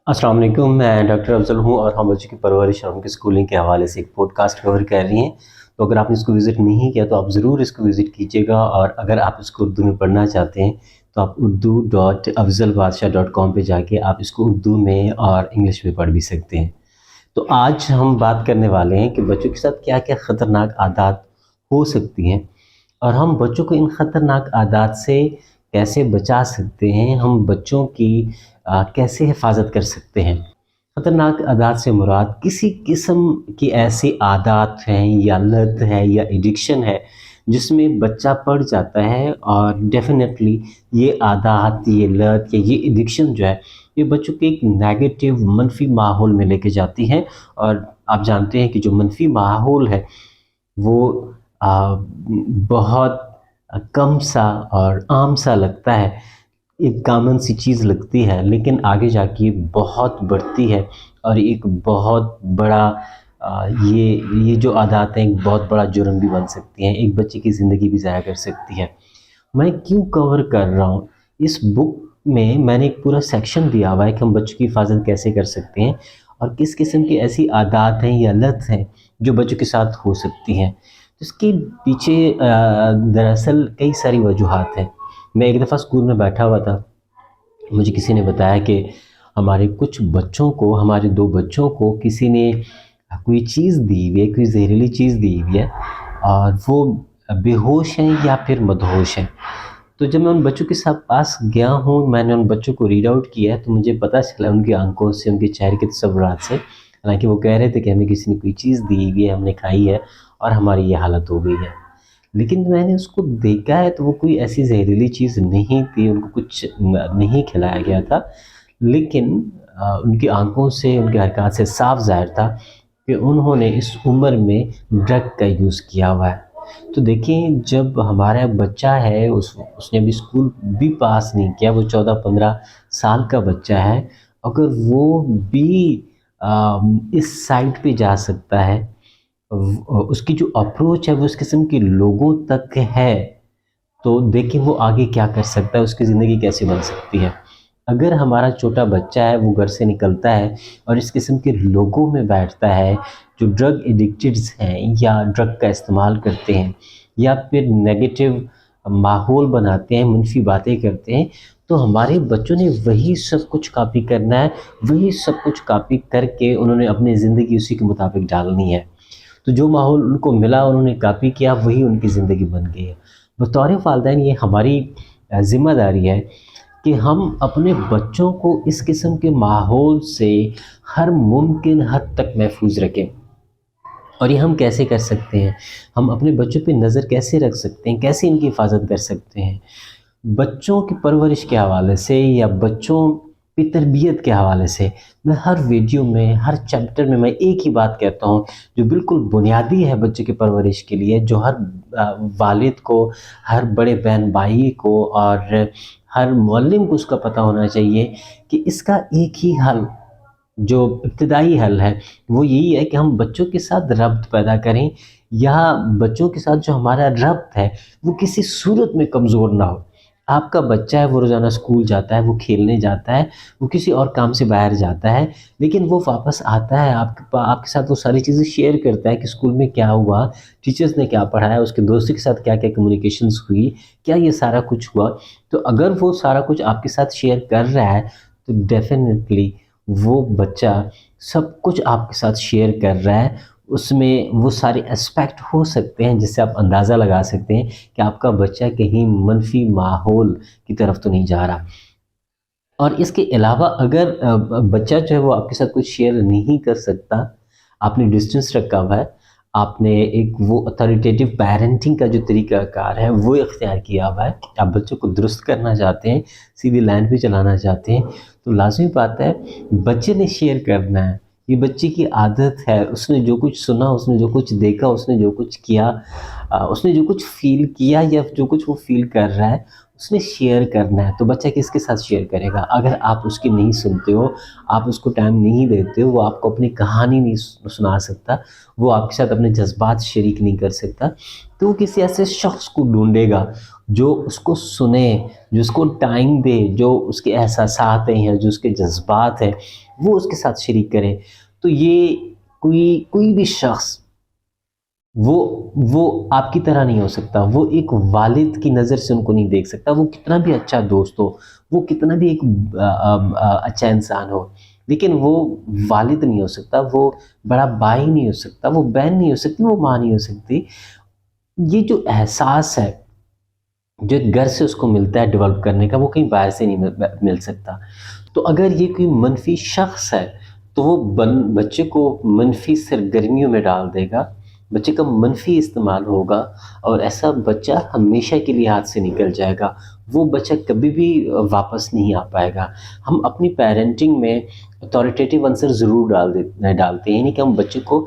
अस्सलाम वालेकुम। मैं डॉक्टर अफजल हूँ और हम बच्चों की परवरिश और उनकी स्कूलिंग के हवाले से एक पॉडकास्ट कवर कर रही हैं। तो अगर आपने इसको विज़िट नहीं किया तो आप ज़रूर इसको विज़िट कीजिएगा, और अगर आप इसको उर्दू में पढ़ना चाहते हैं तो आप urdu.afzalbadshah.com पे जाके आप इसको उर्दू में और इंग्लिश में पढ़ भी सकते हैं। तो आज हम बात करने वाले हैं कि बच्चों के साथ क्या क्या ख़तरनाक आदत हो सकती हैं, और हम बच्चों को इन ख़तरनाक आदत से कैसे बचा सकते हैं, हम बच्चों की कैसे हिफाजत कर सकते हैं। ख़तरनाक आदत से मुराद किसी किस्म की ऐसी आदत हैं या लत है या एडिक्शन है जिसमें बच्चा पड़ जाता है, और डेफिनेटली ये आदत, ये लत या ये एडिक्शन जो है ये बच्चों के एक नेगेटिव मनफी माहौल में लेके जाती हैं। और आप जानते हैं कि जो मनफी माहौल है वो बहुत कम सा और आम सा लगता है, एक कॉमन सी चीज़ लगती है, लेकिन आगे जाके ये बहुत बढ़ती है और एक बहुत बड़ा ये जो आदतें एक बहुत बड़ा जुर्म भी बन सकती हैं, एक बच्चे की ज़िंदगी भी ज़ाया कर सकती है। मैं क्यों कवर कर रहा हूँ, इस बुक में मैंने एक पूरा सेक्शन दिया हुआ है कि हम बच्चों की हिफाजत कैसे कर सकते हैं और किस किस्म की ऐसी आदत हैं या लत हैं जो बच्चों के साथ हो सकती हैं। तो इसके पीछे दरअसल कई सारी वजूहात हैं। मैं एक दफ़ा स्कूल में बैठा हुआ था, मुझे किसी ने बताया कि हमारे कुछ बच्चों को, हमारे 2 बच्चों को किसी ने कोई चीज़ दी हुई है, कोई जहरीली चीज़ दी हुई है और वो बेहोश हैं या फिर मदहोश हैं। तो जब मैं उन बच्चों के साथ पास गया हूँ, मैंने उन बच्चों को रीड आउट किया है, तो मुझे पता चला उनकी आंखों से, उनके चेहरे के तसव्वुरात से, हालांकि वो कह रहे थे कि हमें किसी ने कोई चीज़ दी हुई है, हमने खाई है और हमारी ये हालत हो गई है। लेकिन मैंने उसको देखा है तो वो कोई ऐसी जहरीली चीज़ नहीं थी, उनको कुछ नहीं खिलाया गया था, लेकिन उनकी आंखों से, उनकी हरकत से साफ ज़ाहिर था कि उन्होंने इस उम्र में ड्रग का यूज़ किया हुआ है। तो देखिए, जब हमारा बच्चा है, उसने अभी स्कूल भी पास नहीं किया, वो 14-15 साल का बच्चा है, अगर वो भी इस साइट पे जा सकता है, उसकी जो अप्रोच है वो इस किस्म के लोगों तक है, तो देखिए वो आगे क्या कर सकता है, उसकी ज़िंदगी कैसे बन सकती है। अगर हमारा छोटा बच्चा है वो घर से निकलता है और इस किस्म के लोगों में बैठता है जो ड्रग एडिक्टेड्स हैं या ड्रग का इस्तेमाल करते हैं या फिर नेगेटिव माहौल बनाते हैं, मुनफी बातें करते हैं, तो हमारे बच्चों ने वही सब कुछ कॉपी करना है, वही सब कुछ कॉपी करके उन्होंने अपनी ज़िंदगी उसी के मुताबिक डालनी है। तो जो माहौल उनको मिला, उन्होंने कॉपी किया, वही उनकी ज़िंदगी बन गई है। बतौर वालिदैन ये हमारी ज़िम्मेदारी है कि हम अपने बच्चों को इस किस्म के माहौल से हर मुमकिन हद तक महफूज रखें। और ये हम कैसे कर सकते हैं, हम अपने बच्चों पे नज़र कैसे रख सकते हैं, कैसे इनकी हिफाजत कर सकते हैं। बच्चों की परवरिश के हवाले से या बच्चों की तरबियत के हवाले से मैं हर वीडियो में, हर चैप्टर में मैं एक ही बात कहता हूँ जो बिल्कुल बुनियादी है बच्चे की परवरिश के लिए, जो हर वालिद को, हर बड़े बहन भाई को और हर मुअल्लिम को उसका पता होना चाहिए कि इसका एक ही हल, जो इब्तिदाई हल है, वो यही है कि हम बच्चों के साथ रब्त पैदा करें, या बच्चों के साथ जो हमारा रब्त है वो किसी सूरत में कमज़ोर ना हो। आपका बच्चा है, वो रोज़ाना स्कूल जाता है, वो खेलने जाता है, वो किसी और काम से बाहर जाता है, लेकिन वो वापस आता है, आपके साथ वो सारी चीज़ें शेयर करता है कि स्कूल में क्या हुआ, टीचर्स ने क्या पढ़ाया, उसके दोस्तों के साथ क्या क्या कम्युनिकेशंस हुई, क्या ये सारा कुछ हुआ। तो अगर वो सारा कुछ आपके साथ शेयर कर रहा है तो डेफिनेटली वो बच्चा सब कुछ आपके साथ शेयर कर रहा है, उसमें वो सारे एस्पेक्ट हो सकते हैं जिससे आप अंदाज़ा लगा सकते हैं कि आपका बच्चा कहीं मनफी माहौल की तरफ तो नहीं जा रहा। और इसके अलावा अगर बच्चा जो है वो आपके साथ कुछ शेयर नहीं कर सकता, आपने डिस्टेंस रखा हुआ है, आपने एक वो अथॉरिटेटिव पेरेंटिंग का जो तरीक़ाकार है वो इख्तियार किया हुआ है, आप बच्चों को दुरुस्त करना चाहते हैं, सीधी लाइन पे चलाना चाहते हैं, तो लाज़मी बात है बच्चे ने शेयर करना है। ये बच्चे की आदत है, उसने जो कुछ सुना, उसने जो कुछ देखा, उसने जो कुछ किया, उसने जो कुछ फ़ील किया या जो कुछ वो फ़ील कर रहा है, اس نے شیئر کرنا ہے، تو بچہ کس کے ساتھ شیئر کرے گا؟ اگر آپ اس کی نہیں سنتے ہو، آپ اس کو ٹائم نہیں دیتے ہو، وہ آپ کو اپنی کہانی نہیں سنا سکتا، وہ آپ کے ساتھ اپنے جذبات شریک نہیں کر سکتا، تو وہ کسی ایسے شخص کو ڈھونڈے گا جو اس کو سنے، جو اس کو ٹائم دے، جو اس کے احساسات ہیں، جو اس کے جذبات ہیں وہ اس کے ساتھ شریک کرے۔ تو یہ کوئی بھی شخص وہ آپ کی طرح نہیں ہو سکتا، وہ ایک والد کی نظر سے ان کو نہیں دیکھ سکتا، وہ کتنا بھی اچھا دوست ہو، وہ کتنا بھی ایک اچھا انسان ہو، لیکن وہ والد نہیں ہو سکتا، وہ بڑا بھائی نہیں ہو سکتا، وہ بہن نہیں ہو سکتی، وہ ماں نہیں ہو سکتی۔ یہ جو احساس ہے جو ایک گھر سے اس کو ملتا ہے ڈیولپ کرنے کا، وہ کہیں باہر سے نہیں مل سکتا۔ تو اگر یہ کوئی منفی شخص ہے تو وہ بچے کو منفی سرگرمیوں میں ڈال دے گا، بچے کا منفی استعمال ہوگا، اور ایسا بچہ ہمیشہ کے لیے ہاتھ سے نکل جائے گا، وہ بچہ کبھی بھی واپس نہیں آ پائے گا۔ ہم اپنی پیرنٹنگ میں اتھارٹیٹیو عنصر ضرور ڈالتے ہیں، یعنی کہ ہم بچے کو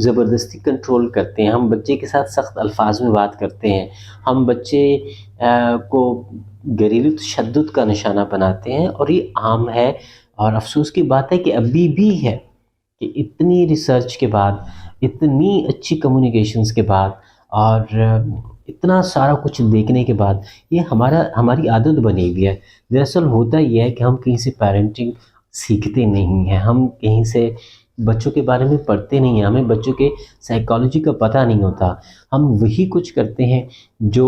زبردستی کنٹرول کرتے ہیں، ہم بچے کے ساتھ سخت الفاظ میں بات کرتے ہیں، ہم بچے کو گھریلو تشدد کا نشانہ بناتے ہیں، اور یہ عام ہے، اور افسوس کی بات ہے کہ ابھی بھی ہے کہ اتنی ریسرچ کے بعد، اتنی اچھی کمیونیکیشنز کے بعد، اور اتنا سارا کچھ دیکھنے کے بعد یہ ہماری عادت بنی ہوئی ہے۔ دراصل ہوتا یہ ہے کہ ہم کہیں سے پیرنٹنگ سیکھتے نہیں ہیں، ہم کہیں سے بچوں کے بارے میں پڑھتے نہیں ہیں، ہمیں بچوں کے سائیکالوجی کا پتہ نہیں ہوتا، ہم وہی کچھ کرتے ہیں جو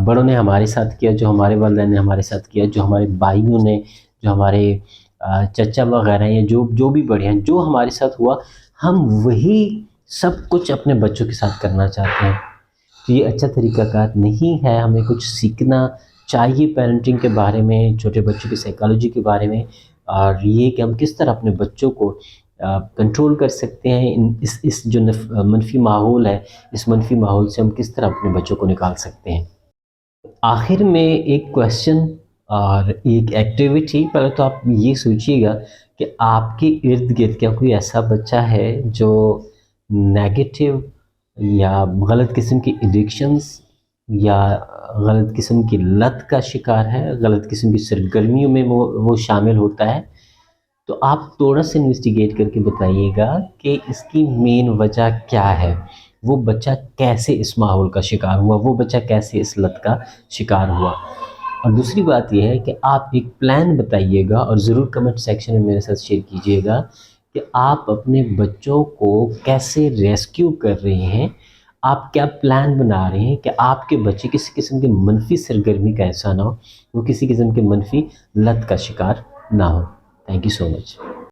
بڑوں نے ہمارے ساتھ کیا، جو ہمارے والدین نے ہمارے ساتھ کیا، جو ہمارے بھائیوں نے، جو ہمارے چچا وغیرہ ہیں، جو بھی بڑے ہیں، جو ہمارے ساتھ ہوا، ہم وہی سب کچھ اپنے بچوں کے ساتھ کرنا چاہتے ہیں۔ تو یہ اچھا طریقہ کار نہیں ہے، ہمیں کچھ سیکھنا چاہیے پیرنٹنگ کے بارے میں، چھوٹے بچوں کی سائیکالوجی کے بارے میں، اور یہ کہ ہم کس طرح اپنے بچوں کو کنٹرول کر سکتے ہیں، اس جو منفی ماحول ہے، اس منفی ماحول سے ہم کس طرح اپنے بچوں کو نکال سکتے ہیں۔ آخر میں ایک کویسچن اور ایک ایکٹیویٹی، پہلے تو آپ یہ سوچئے گا کہ آپ کے ارد گرد کیا کوئی ایسا بچہ ہے جو نیگیٹو یا غلط قسم کی ایڈکشنز یا غلط قسم کی لت کا شکار ہے، غلط قسم کی سرگرمیوں میں وہ شامل ہوتا ہے؟ تو آپ تھوڑا سا انویسٹیگیٹ کر کے بتائیے گا کہ اس کی مین وجہ کیا ہے، وہ بچہ کیسے اس ماحول کا شکار ہوا، وہ بچہ کیسے اس لت کا شکار ہوا۔ اور دوسری بات یہ ہے کہ آپ ایک پلان بتائیے گا، اور ضرور کمنٹ سیکشن میں میرے ساتھ شیئر کیجیے گا کہ آپ اپنے بچوں کو کیسے ریسکیو کر رہے ہیں، آپ کیا پلان بنا رہے ہیں کہ آپ کے بچے کسی قسم کی منفی سرگرمی کا ایسا نہ ہو، وہ کسی قسم کے منفی لت کا شکار نہ ہو۔ Thank you so much.